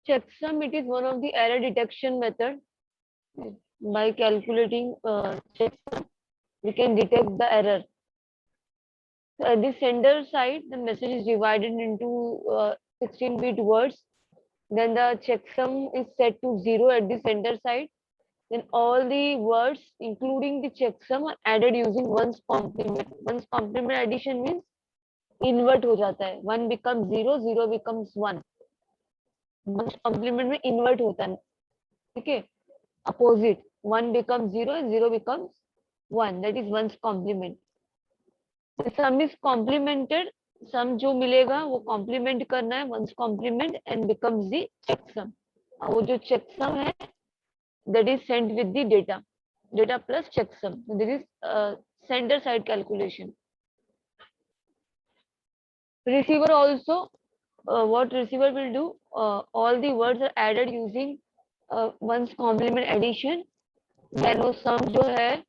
checksum, it is one of the error detection method. By calculating checksum, we can detect the error. So at the sender side, the message is divided into 16-bit words. Then the checksum is set to 0 at the sender side. Then all the words, including the checksum, are added using one's complement. One's complement addition means invert हो जाता है. 1 becomes 0, 0 becomes 1. One's complement में invert होता है. ठीक है? Opposite. 1 becomes 0 and 0 becomes 1. That is one's complement. The sum is complemented. Sum जो मिलेगा वो complement करना है. One's complement and becomes the checksum. वो जो checksum है, that is sent with the data plus checksum. So this is sender side calculation. Receiver also, what receiver will do, all the words are added using one's complement addition. Then वो sum जो है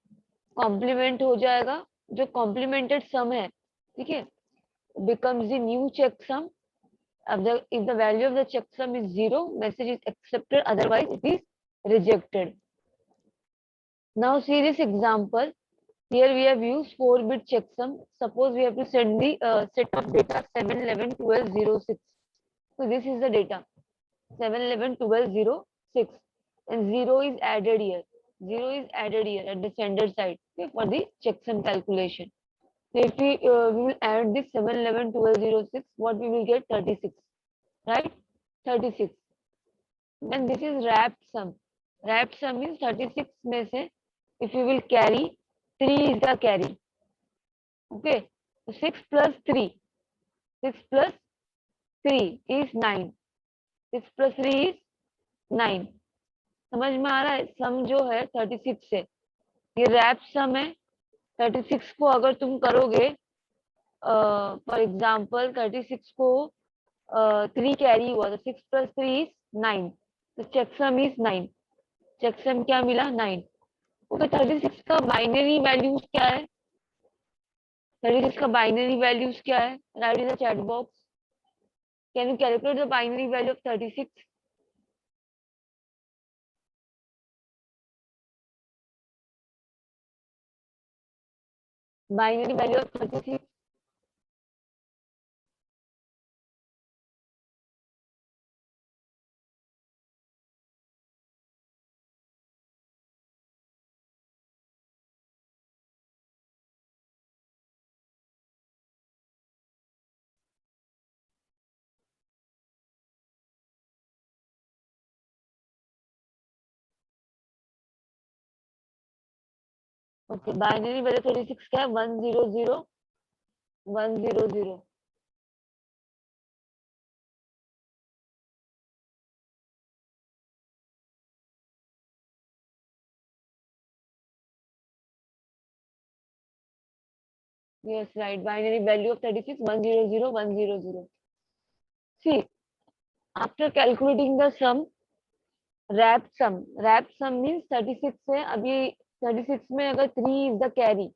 complement हो जाएगा. जो complemented sum है, ठीक है, becomes the new checksum. If the value of the checksum is 0, message is accepted, otherwise it is rejected. Now see this example. Here we have used 4-bit checksum. Suppose we have to send the set of data 7, 11, 12, 0, 6. So this is the data 7, 11, 12, 0, 6. And 0 is added here. 0 is added here at the sender side, okay, for the checksum calculation. So if we will add this 7, 11, 12, 0, 6, what we will get? 36. Right? 36. Then this is wrapped sum. Wrapped sum means 36 में से if you will carry, 3 is the carry. Okay, so 6 plus 3. 6 plus 3 is 9. 6 plus 3 is 9. समझ में आ रहा है? सम जो है 36 है, ये रैप सम है. 36 को अगर तुम करोगे, फॉर एग्जाम्पल 36 को 3 कैरी हुआ तो 6 प्लस 3 इज 9. तो चेकसम इज 9. चेकसम क्या मिला? 9. ओके, 36 का बाइनरी वैल्यूज क्या है? 36 का बाइनरी वैल्यूज क्या है? Right in the chat box. Can you calculate the binary value of 36? Binary value of 36. Okay, binary value 36 क्या है? 100 100. Yes, right. Binary value of 36, 100 100. See, after calculating the sum, wrap sum means 36 है. अभी 36 में अगर 3 is the carry,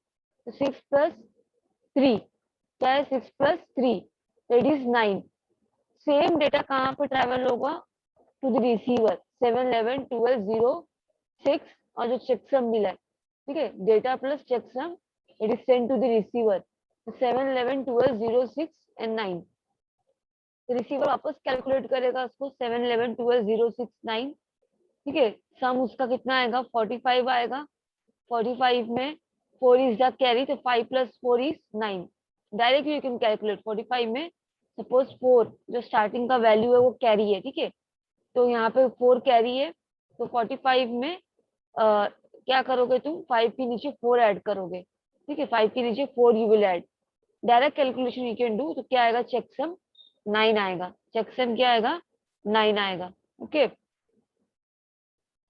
तो 6 plus 3 क्या है? 6 plus 3, that is 9. Same data कहाँ पर ट्रैवल होगा? To the receiver. 7, 11, 12, 0, 6 और जो चेकसम मिला है, ठीक है, data plus checksum, it is send to the receiver. 7, 11, 12, 0, 6 and 9. Receiver वापस कैलकुलेट करेगा उसको 7, 11, 12, 0, 6, 9. ठीक है, सम उसका कितना आएगा? 45 आएगा. 45 में 4 इज द कैरी, तो 5 plus 4 is 9. Directly you can calculate. 45 में सपोज 4 जो स्टार्टिंग का वैल्यू है वो कैरी है, ठीक है, तो यहाँ पे 4 कैरी है. तो 45 में क्या करोगे तुम? 5 के नीचे 4 ऐड करोगे. ठीक है, 5 के नीचे 4 you will add. Direct calculation you can do. तो क्या आएगा? चेकसम 9 आएगा. चेकसम क्या आएगा? 9 आएगा. ओके,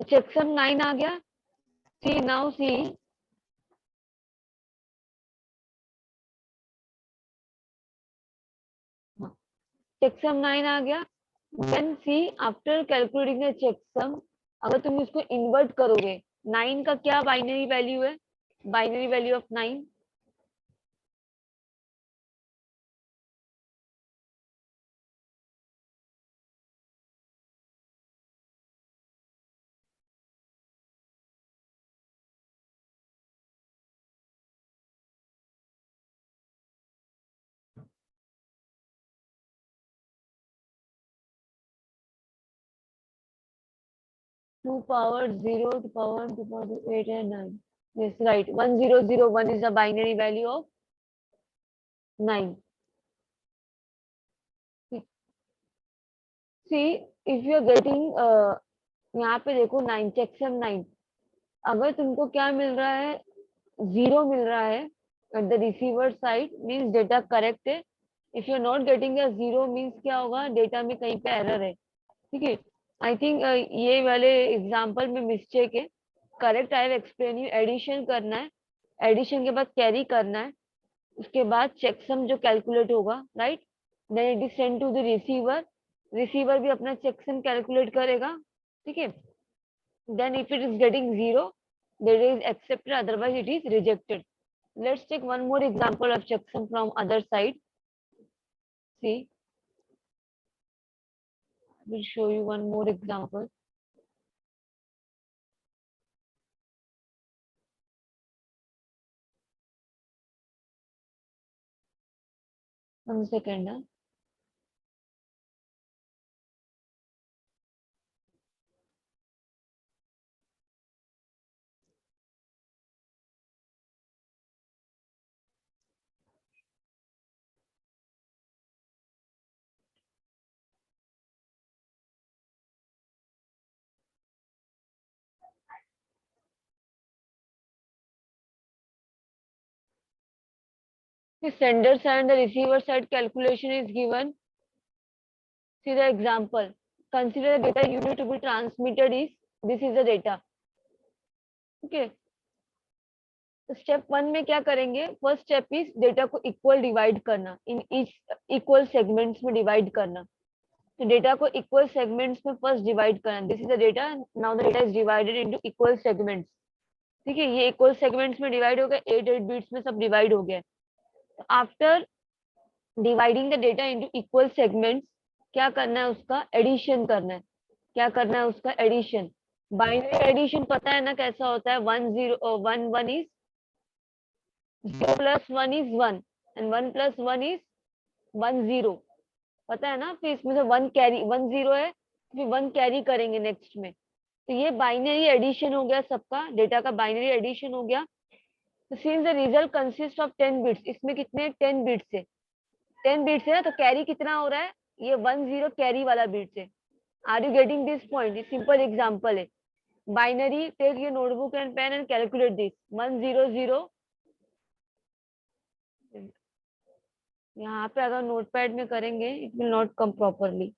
चेकसम 9 आ गया. सी नाउ सी, चेकसम 9 आ गया. Then see, after calculating the checksum, अगर तुम इसको इन्वर्ट करोगे, 9 का क्या बाइनरी वैल्यू है? Binary value of 9 2 power 0 to power 2 power 8 and 9. Yes, right. 1001 is the binary value of 9. See, if you are getting यहाँ पे देखो 9 चेकसम 9, अगर तुमको क्या मिल रहा है, 0 मिल रहा है at the receiver side, means data correct है. If you are not getting a 0 means क्या होगा, डेटा में कहीं पे एरर है. ठीक है. आई थिंक ये वाले एग्जाम्पल में मिस्टेक है. Correct, I have explain you. Addition करना है, एडिशन के बाद कैरी करना है, उसके बाद चेकसम जो कैलकुलेट होगा, right, then it is send to the receiver. Receiver भी अपना चेकसम कैलकुलेट करेगा. ठीक है. Then if it is getting 0, that is accepted, otherwise it is rejected. Let's take one more example of checksum from other side. See, I will show you one more example. One second. The sender side and the receiver side calculation is given. See the example. Consider the data unit to be transmitted is, this is the data. Okay. तो step 1 में क्या करेंगे, first step is data को equal divide करना, in each equal segments में divide करना. तो data को इक्वल सेगमेंट्स में फर्स्ट डिवाइड करना. This is the data, now the data is divided into equal segments. ठीक है, ये इक्वल सेगमेंट्स में डिवाइड हो गया, 8 बिट्स में सब डिवाइड हो गया. After dividing the data into equal segments, क्या करना है, उसका एडिशन करना है. क्या करना है, उसका एडिशन. बाइनरी एडिशन पता है ना कैसा होता है, 1 0 1 1 is 0 plus 1 is 1 and 1 plus 1 is 1 0. पता है ना. फिर इसमें से 1 कैरी, 1 0 है, फिर 1 कैरी करेंगे नेक्स्ट में. तो ये बाइनरी एडिशन हो गया, सबका डेटा का बाइनरी एडिशन हो गया. तो since the result consist of 10 bits, इसमें कितने 10 बिट्स है, 10 बिट्स है, तो कैरी कितना हो रहा है, ये 1 0 कैरी वाला बिट्स है. Are you getting this point. ये सिंपल एग्जांपल है. Binary, take your notebook and pen and calculate this. 1 0 0. यहाँ पे अगर नोटपैड में करेंगे it will not come properly.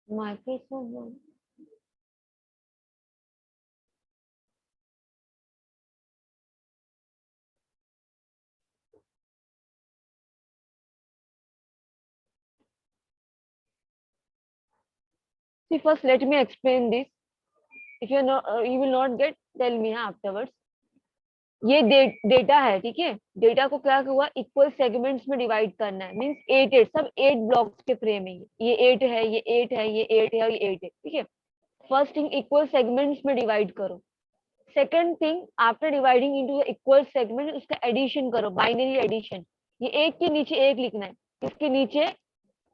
Microsoft see, first let me explain this. If you're not you will not get, tell me afterwards. ये data है, ठीक है. Data को क्या हुआ, इक्वल सेगमेंट्स में डिवाइड करना है. मींस 8 8 सब 8 ब्लॉक्स के फ्रेम है. ये 8 है, ये 8 है, ये 8 है और ये 8 है. ठीक है. फर्स्ट थिंग, इक्वल सेगमेंट्स में डिवाइड करो. Second thing, after dividing into equal segment, उसका एडिशन करो, बाइनरी एडिशन. ये एक के नीचे एक लिखना है. इसके नीचे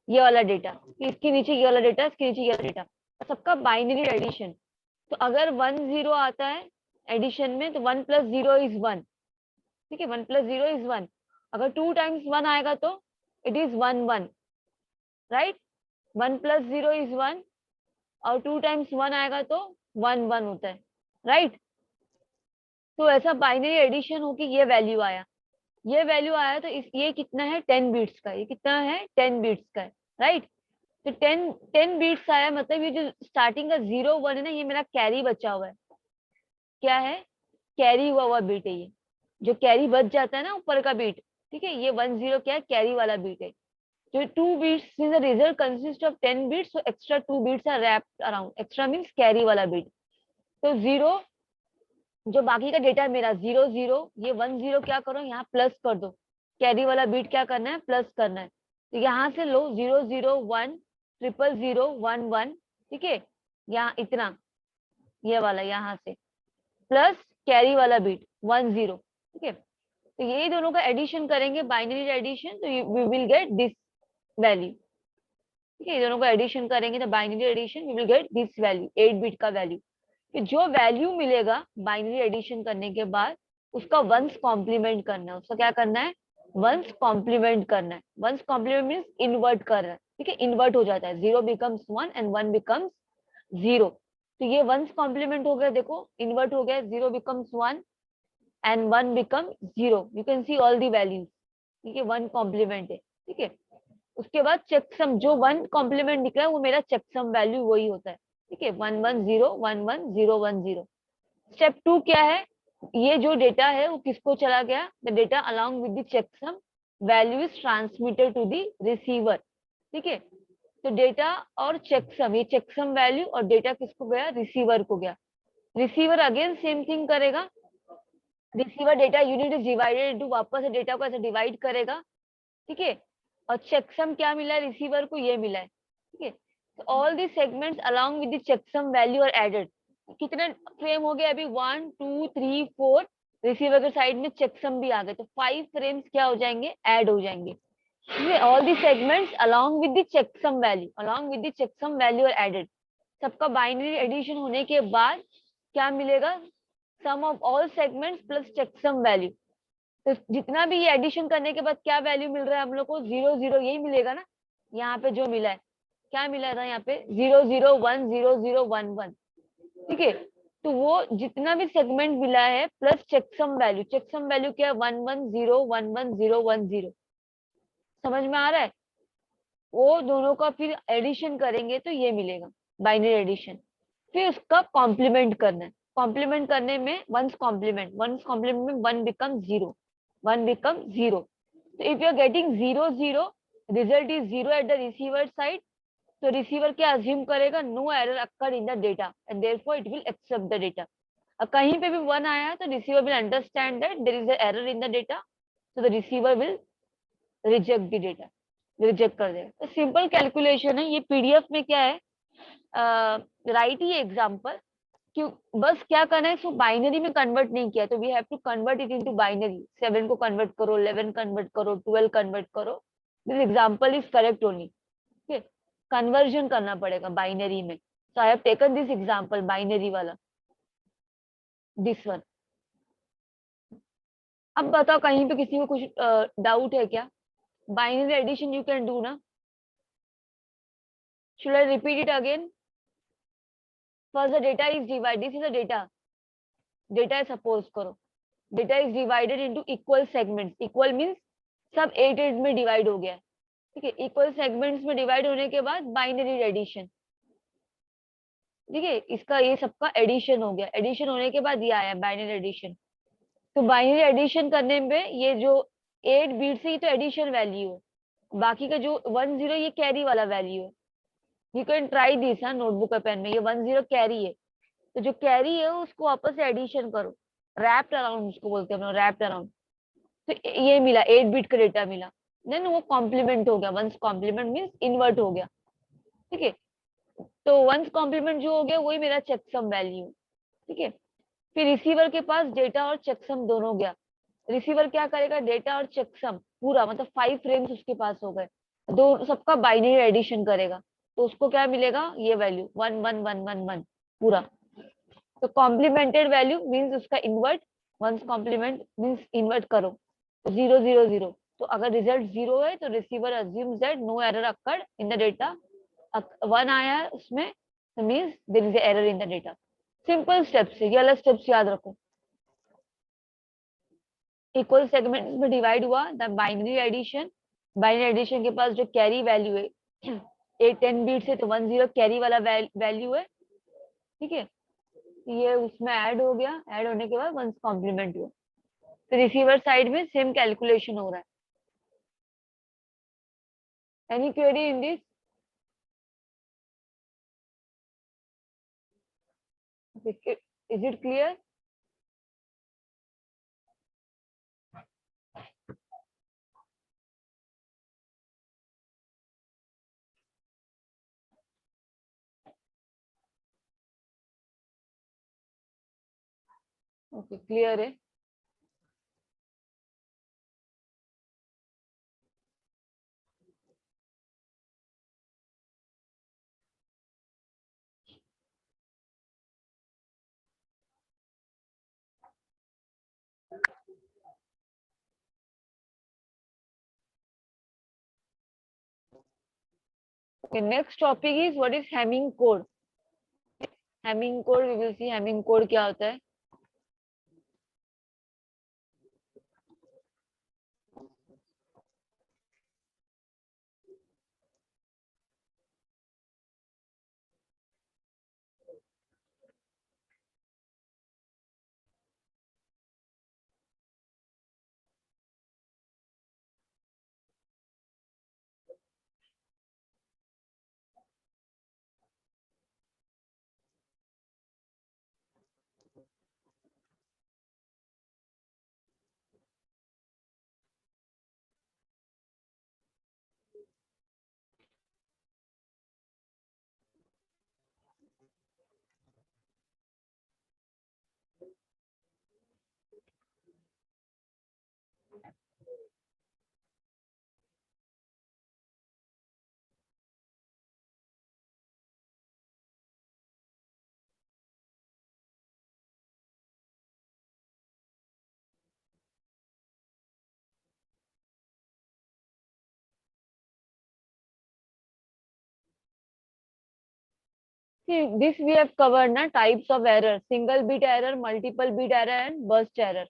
ये वाला डेटा, इसके नीचे ये वाला डेटा, इसके नीचे ये वाला डेटा, सबका बाइनरी एडिशन. तो अगर 1 0 आता है एडिशन में, तो 1 प्लस 0 इज 1. ठीक है, 1 प्लस 0 इज 1. अगर 2 टाइम्स 1 आएगा तो it is 1 1. Right. 1 plus 0 is 1 और 2 टाइम्स 1 आएगा तो 1 1 होता है. राइट. तो ऐसा बाइनरी एडिशन हो कि ये वैल्यू आया, ये वैल्यू आया, तो ये कितना है, 10 बिट्स का. ये कितना है, 10 बिट्स का है. राइट. तो 10 बिट्स आया, मतलब ये जो स्टार्टिंग का 0 1 है ना, ये मेरा कैरी बचा हुआ है. क्या है, कैरी हुआ बीट है ये, जो कैरी बच जाता है ना ऊपर का बीट. ठीक है, ये 1 0 क्या है, कैरी वाला बीट है. जो 2 bits, since the result consist of 10 bits, so extra 2 bits are wrapped around. Extra means carry वाला बीट. तो 0, जो बाकी का डेटा मेरा 0 0, ये 1 0 क्या करो, यहाँ प्लस कर दो. कैरी वाला बीट क्या करना है, प्लस करना है। तो यहाँ से लो 0 0 1 0 0 1 1, ठीक है, यहाँ इतना, ये वाला यहाँ से प्लस कैरी वाला बीट 1 0, ठीक है। तो ये दोनों का एडिशन करेंगे, बाइनरी एडिशन, तो we will get this value, ठीक है। दोनों का एडिशन करेंगे तो binary addition we will get this value, 8 bit का वैल्यू। कि जो वैल्यू मिलेगा बाइनरी एडिशन करने के बाद उसका वंस कॉम्प्लीमेंट करना है। उसका क्या करना है, वंस कॉम्प्लीमेंट करना है। वंस कॉम्प्लीमेंट मीन्स इन्वर्ट कर रहा है, ठीक है, इन्वर्ट हो जाता है, 0 बिकम्स 1 एंड 1 बिकम्स 0। तो ये वंस कॉम्प्लीमेंट हो गया, देखो इन्वर्ट हो गया, 0 becomes 1 and 1 become 0। You can see all the values, ठीक है, 1 कॉम्प्लीमेंट है, ठीक है। उसके बाद चेकसम, जो 1 कॉम्प्लीमेंट निकला है वो मेरा चेकसम वैल्यू वही होता है, ठीक है, 1 1 0 1 1 0 1 0। स्टेप 2 क्या है, ये जो डेटा है वो किसको चला गया, the data along with the checksum value is transmitted to the receiver, ठीक है। तो डेटा और चेकसम, ये चेकसम वैल्यू और डेटा किसको गया, रिसीवर को गया। रिसीवर अगेन सेम थिंग करेगा, receiver data unit is divided into, वापस से डेटा को ऐसे डिवाइड करेगा, ठीक है। और चेकसम क्या मिला है रिसीवर को, ये मिला है, ठीक है। तो all the segments along with the checksum value are added. कितने फ्रेम हो गए अभी, 1 2 3 4, रिसीवर के साइड में चेकसम भी आ गए, तो 5 फ्रेम्स क्या हो जाएंगे, ऐड हो जाएंगे। All the segments along with the checksum value, along with the checksum value are added. सबका बाइनरी एडिशन होने के बाद क्या मिलेगा, sum of all segments plus checksum value. तो जितना भी ये एडिशन करने के बाद क्या वैल्यू मिल रहा है हम लोग को, 0 0 यही मिलेगा ना। यहाँ पे जो मिला है, क्या मिला था यहाँ पे, 0 0 1 0 0 1 1, ठीक है। तो वो जितना भी सेगमेंट मिला है plus checksum value, checksum value क्या है, 1 1 0 1 1 0 1 0। समझ में आ रहा है, वो दोनों का फिर एडिशन करेंगे तो ये मिलेगा, बाइनरी एडिशन। फिर उसका कॉम्प्लीमेंट करना है, कॉम्प्लीमेंट करने में वंस कॉम्प्लीमेंट में 1 become 0, 1 become 0। so if you are getting 0 0, result is 0 at the receiver side, तो रिसीवर क्या अज्यूम करेगा, no error occur in the data and therefore it will accept the data. कहीं पे भी 1 आया तो receiver will understand that there is a error in the data, so the receiver will reject the data, reject कर देगा। तो simple calculation है, ये पीडीएफ में क्या है, राइट ही एग्जांपल, क्यों बस क्या करना है, इसको बाइनरी में कन्वर्ट नहीं किया तो we have to convert it into binary. 7 को कन्वर्ट करो, 11 कन्वर्ट करो, 12 कन्वर्ट करो, this example is correct only, ठीक है। कन्वर्जन करना पड़ेगा बाइनरी में, so I have taken this example binary वाला, दिस वन। अब बताओ कहीं पे किसी को कुछ डाउट है क्या, binary addition you can do ना, should I repeat it again. First the data is divide, this is the data है, सपोज करो data is divided into equal segments, equal means सब 8 8 में डिवाइड हो गया, ठीक है। इक्वल सेगमेंट्स में डिवाइड होने के बाद बाइनरी एडिशन, ठीक है, इसका ये सबका एडिशन हो गया, एडिशन होने के बाद ये आया बाइनरी एडिशन। तो बाइनरी एडिशन करने में ये जो 8 बीट से, ये तो एडिशन वैल्यू है, बाकी का जो 1 0 ये कैरी वाला वैल्यू है। यू कैन ट्राई दिस, हाँ, नोटबुक और पेन में, ये 1 0 कैरी है, तो जो कैरी है उसको वापस से एडिशन करो, रैप्ड अराउंड उसको बोलते हैं हम लोग, रैप्ड अराउंड। तो ये मिला 8 बिट का डेटा मिला, देन वो कॉम्प्लीमेंट हो गया, वंस कॉम्प्लीमेंट मीन्स इन्वर्ट हो गया, ठीक है। तो वंस कॉम्प्लीमेंट जो हो गया वही मेरा चेकसम वैल्यू, ठीक है। फिर रिसीवर के पास डेटा और चेकसम दोनों गया, रिसीवर क्या करेगा, डेटा और चेकसम पूरा मतलब 5 फ्रेम्स उसके पास हो गए, दो सबका बाइनरी एडिशन करेगा, तो उसको क्या मिलेगा, ये वैल्यू 1 1 1 1 1 पूरा। तो कॉम्प्लीमेंटेड वैल्यू मीन्स उसका invert, ones complement means invert करो, 0 0 0। तो अगर रिजल्ट 0 है तो receiver assumes that no error occurred in the data, 1 आया है उसमें तो means there is error in the data. Simple steps है, ये अलग स्टेप्स याद रखो। इक्वल सेगमेंट में डिवाइड हुआ, the binary addition, binary addition के पास जो कैरी वैल्यू है 8 10 बीट से, तो 1 0 कैरी वाला वैल्यू है, ठीक है। ये उसमें ऐड हो गया, ऐड होने के बाद वंस कॉम्प्लीमेंट हुआ, तो रिसीवर साइड में सेम कैलकुलेशन हो रहा है। Any query in this, is it clear? Okay, clear है। Okay, next topic is what is Hamming code. Hamming code, we will see Hamming code क्या होता है. See, this we have covered na types of error: single bit error, multiple bit error, and burst error.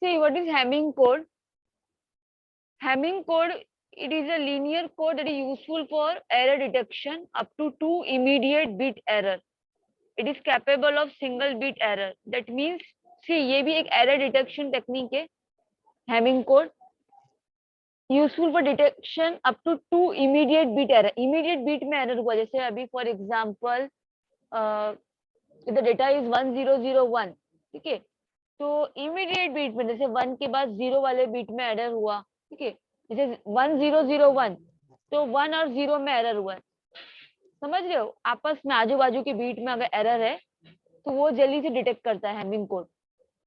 See, what is Hamming code? Hamming code, it is a linear code that is useful for error detection up to 2 immediate bit error. It is capable of single bit error. That means, see, ये भी एक error detection technique है. Hamming code useful for detection up to 2 immediate bit error. Immediate bit में error हुआ, जैसे अभी for example the data is 1001, ठीक है, तो इमीडिएट बीट में जैसे 1 के बाद 0 वाले बीट में एरर हुआ, ठीक है, जैसे 1001, तो 1 और 0 में एरर हुआ है, समझ रहे हो, आपस में आजू बाजू के बीट में अगर एरर है तो वो जल्दी से डिटेक्ट करता है Hamming code.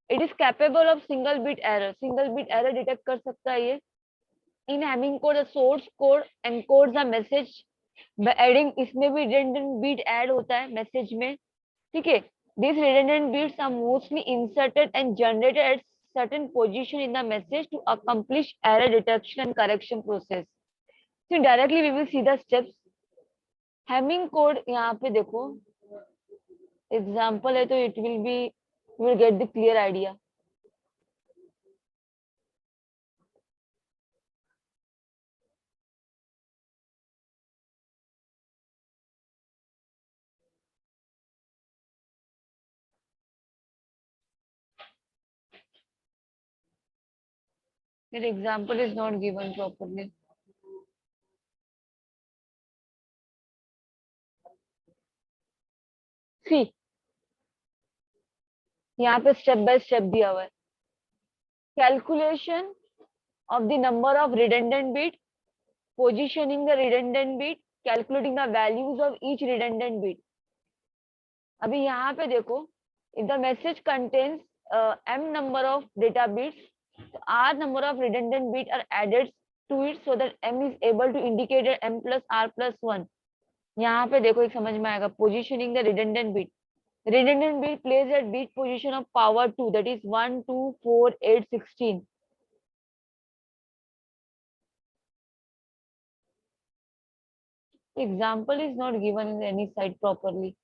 It is capable of single bit error detect कर सकता है ये. In Hamming code source code encodes a message by adding, इसमें भी रिडंडेंट बीट ऐड होता है मैसेज में, ठीक है. These redundant bits are mostly inserted and generated at certain position in the message to accomplish error detection and correction process. So directly we will see the steps. Hamming code यहाँ पे देखो example है तो it will be, you will get the clear idea. Your example is not given properly. See, यहाँ पे step by step दिया हुआ है. Calculation of the number of redundant bit, positioning the redundant bit, calculating the values of each redundant bit. अभी यहाँ पे देखो, if the message contains m number of data bits, so r number of redundant bits are added to it so that m is able to indicate that m plus r plus 1. यहाँ पे देखो एक समझ में आएगा. Positioning the redundant bit. Redundant bit plays at bit position of power 2, that is 1, 2, 4, 8, 16. Example is not given in any site properly.